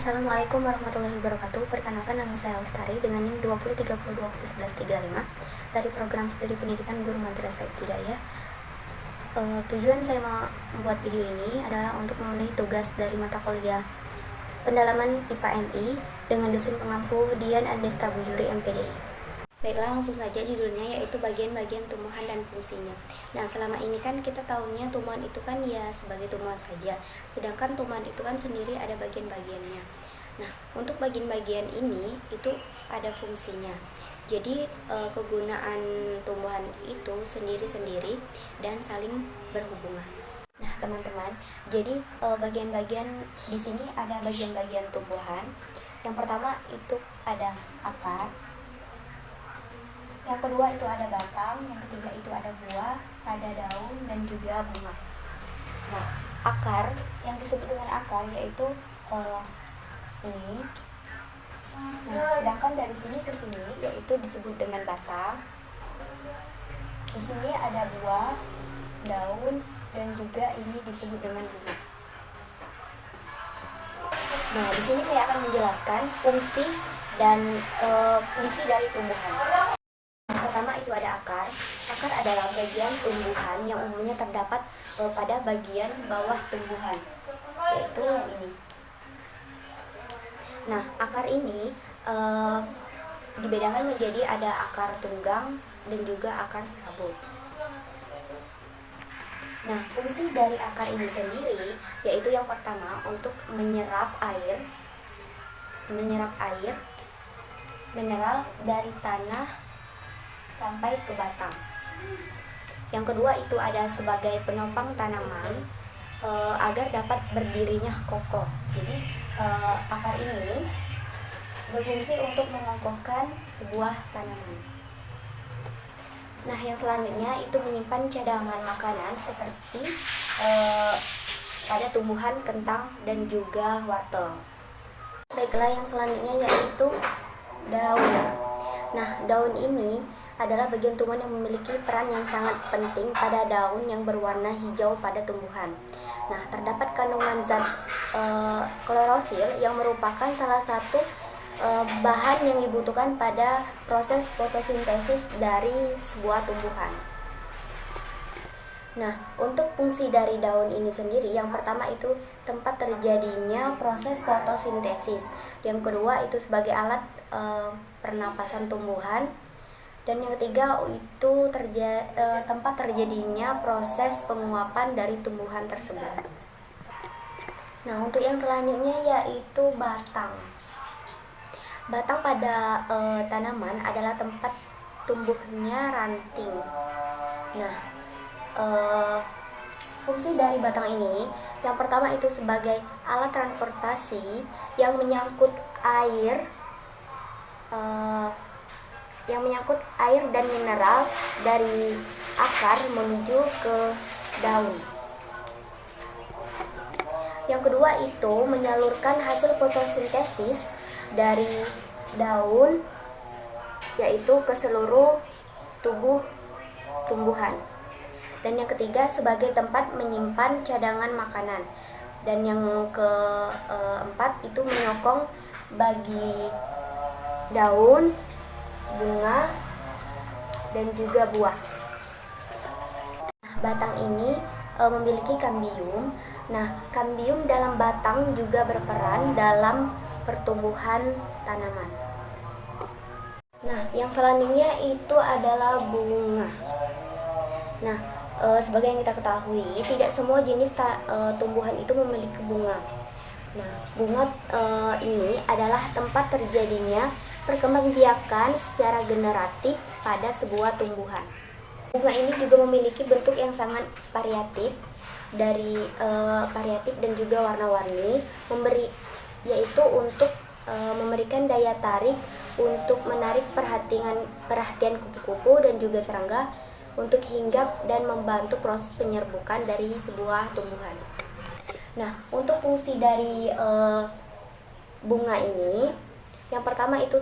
Assalamualaikum warahmatullahi wabarakatuh. Perkenalkan, nama saya Lestari dengan NIM 2030201135 dari program studi pendidikan Guru Madrasah Ibtidaiyah. Tujuan saya membuat video ini adalah untuk memenuhi tugas dari mata kuliah pendalaman IPA MI dengan dosen pengampu Dian Andesta Bujuri MPDI. Baiklah, langsung saja judulnya, yaitu bagian-bagian tumbuhan dan fungsinya. Nah, selama ini kan kita tahunya tumbuhan itu kan ya sebagai tumbuhan saja, sedangkan tumbuhan itu kan sendiri ada bagian-bagiannya. Nah, untuk bagian-bagian ini itu ada fungsinya. Jadi kegunaan tumbuhan itu sendiri-sendiri dan saling berhubungan. Nah, teman-teman, jadi bagian-bagian di sini ada bagian-bagian tumbuhan. Yang pertama itu ada akar. Yang kedua itu ada batang, yang ketiga itu ada buah, ada daun, dan juga bunga. Nah, akar, yang disebut dengan akar yaitu ini. Nah, sedangkan dari sini ke sini yaitu disebut dengan batang. Di sini ada buah, daun, dan juga ini disebut dengan bunga. Nah, di sini saya akan menjelaskan fungsi dan fungsi dari tumbuhan. Pertama itu ada akar. Akar adalah bagian tumbuhan yang umumnya terdapat pada bagian bawah tumbuhan, yaitu ini. Nah, akar ini dibedakan menjadi ada akar tunggang dan juga akar serabut. Nah, fungsi dari akar ini sendiri yaitu yang pertama untuk menyerap air mineral dari tanah sampai ke batang. Yang kedua itu ada sebagai penopang tanaman agar dapat berdirinya kokoh. Jadi akar ini berfungsi untuk mengokohkan sebuah tanaman. Nah, yang selanjutnya itu menyimpan cadangan makanan seperti pada tumbuhan kentang dan juga wortel. Baiklah, yang selanjutnya yaitu daun. Nah, daun ini adalah bagian tumbuhan yang memiliki peran yang sangat penting pada daun yang berwarna hijau pada tumbuhan. Nah, terdapat kandungan zat klorofil yang merupakan salah satu bahan yang dibutuhkan pada proses fotosintesis dari sebuah tumbuhan. Nah, untuk fungsi dari daun ini sendiri, yang pertama itu tempat terjadinya proses fotosintesis. Yang kedua itu sebagai alat pernapasan tumbuhan. Dan yang ketiga itu tempat terjadinya proses penguapan dari tumbuhan tersebut. Nah, untuk yang selanjutnya yaitu batang. Batang pada tanaman adalah tempat tumbuhnya ranting. Nah, fungsi dari batang ini yang pertama itu sebagai alat transportasi yang menyangkut air dan mineral dari akar menuju ke daun. Yang kedua itu menyalurkan hasil fotosintesis dari daun yaitu ke seluruh tubuh tumbuhan. Dan yang ketiga sebagai tempat menyimpan cadangan makanan. Dan yang keempat itu menyokong bagi daun, bunga, dan juga buah. Nah, batang ini memiliki kambium. Nah, kambium dalam batang juga berperan dalam pertumbuhan tanaman. Nah, yang selanjutnya itu adalah bunga. Nah, sebagai yang kita ketahui, tidak semua jenis tumbuhan itu memiliki bunga. Nah, bunga ini adalah tempat terjadinya perkembangbiakan secara generatif pada sebuah tumbuhan. Bunga ini juga memiliki bentuk yang sangat variatif dan juga warna-warni, yaitu untuk memberikan daya tarik untuk menarik perhatian kupu-kupu dan juga serangga untuk hinggap dan membantu proses penyerbukan dari sebuah tumbuhan. Nah, untuk fungsi dari bunga ini, yang pertama itu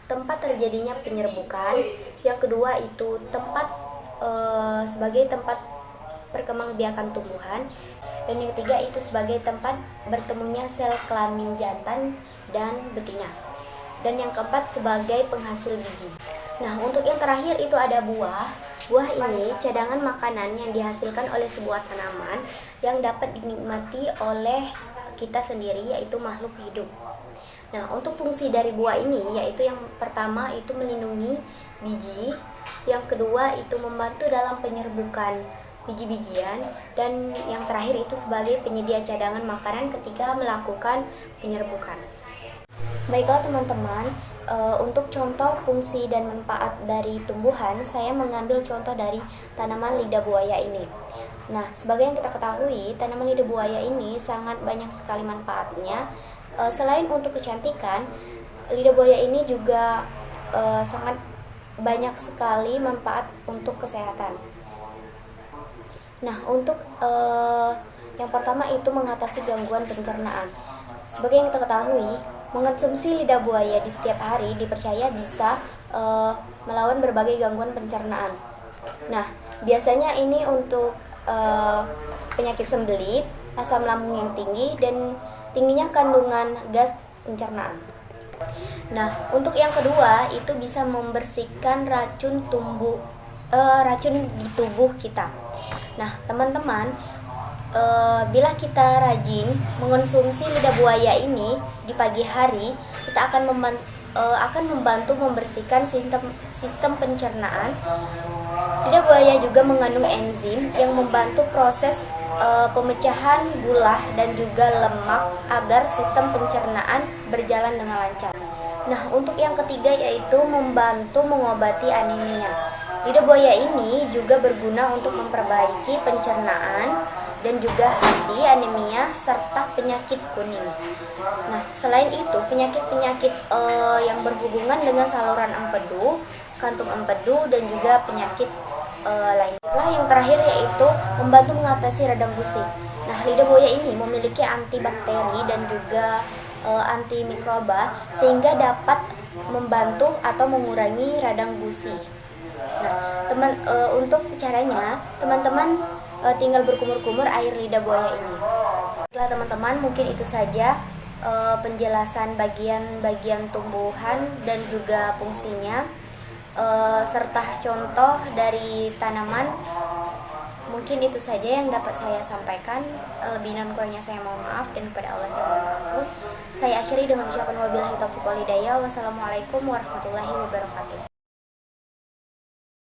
tempat terjadinya penyerbukan, yang kedua itu tempat sebagai tempat perkembangbiakan tumbuhan, dan yang ketiga itu sebagai tempat bertemunya sel kelamin jantan dan betina, dan yang keempat sebagai penghasil biji. Nah, untuk yang terakhir itu ada buah. Buah ini cadangan makanan yang dihasilkan oleh sebuah tanaman yang dapat dinikmati oleh kita sendiri, yaitu makhluk hidup. Nah, untuk fungsi dari buah ini yaitu yang pertama itu melindungi biji, yang kedua itu membantu dalam penyerbukan biji-bijian, dan yang terakhir itu sebagai penyedia cadangan makanan ketika melakukan penyerbukan. Baiklah teman-teman, untuk contoh fungsi dan manfaat dari tumbuhan, saya mengambil contoh dari tanaman lidah buaya ini. Nah, sebagai yang kita ketahui, tanaman lidah buaya ini sangat banyak sekali manfaatnya. Selain untuk kecantikan, lidah buaya ini juga sangat banyak sekali manfaat untuk kesehatan. Nah, untuk yang pertama itu mengatasi gangguan pencernaan. Sebagai yang kita ketahui, mengonsumsi lidah buaya di setiap hari dipercaya bisa melawan berbagai gangguan pencernaan. Nah, biasanya ini untuk penyakit sembelit, asam lambung yang tinggi, dan tingginya kandungan gas pencernaan. Nah, untuk yang kedua itu bisa membersihkan racun di tubuh kita. Nah, teman-teman, bila kita rajin mengonsumsi lidah buaya ini di pagi hari, kita akan membantu membersihkan sistem pencernaan. Lidah buaya juga mengandung enzim yang membantu proses pemecahan gula dan juga lemak agar sistem pencernaan berjalan dengan lancar. Nah, untuk yang ketiga yaitu membantu mengobati anemia. Lidah buaya ini juga berguna untuk memperbaiki pencernaan dan juga hati, anemia, serta penyakit kuning. Nah, selain itu penyakit-penyakit yang berhubungan dengan saluran empedu, kantung empedu, dan juga penyakit lainnya. Yang terakhir yaitu membantu mengatasi radang gusi. Nah, lidah buaya ini memiliki antibakteri dan juga antimikroba sehingga dapat membantu atau mengurangi radang gusi. Nah, untuk caranya, teman-teman tinggal berkumur-kumur air lidah buaya ini. Baiklah teman-teman, mungkin itu saja penjelasan bagian-bagian tumbuhan dan juga fungsinya, serta contoh dari tanaman. Mungkin itu saja yang dapat saya sampaikan. Lebih dan kurangnya saya mohon maaf, dan kepada Allah saya mohon ampun. Saya akhiri dengan ucapan wabillahi taufiq wal hidayah. Wassalamualaikum warahmatullahi wabarakatuh.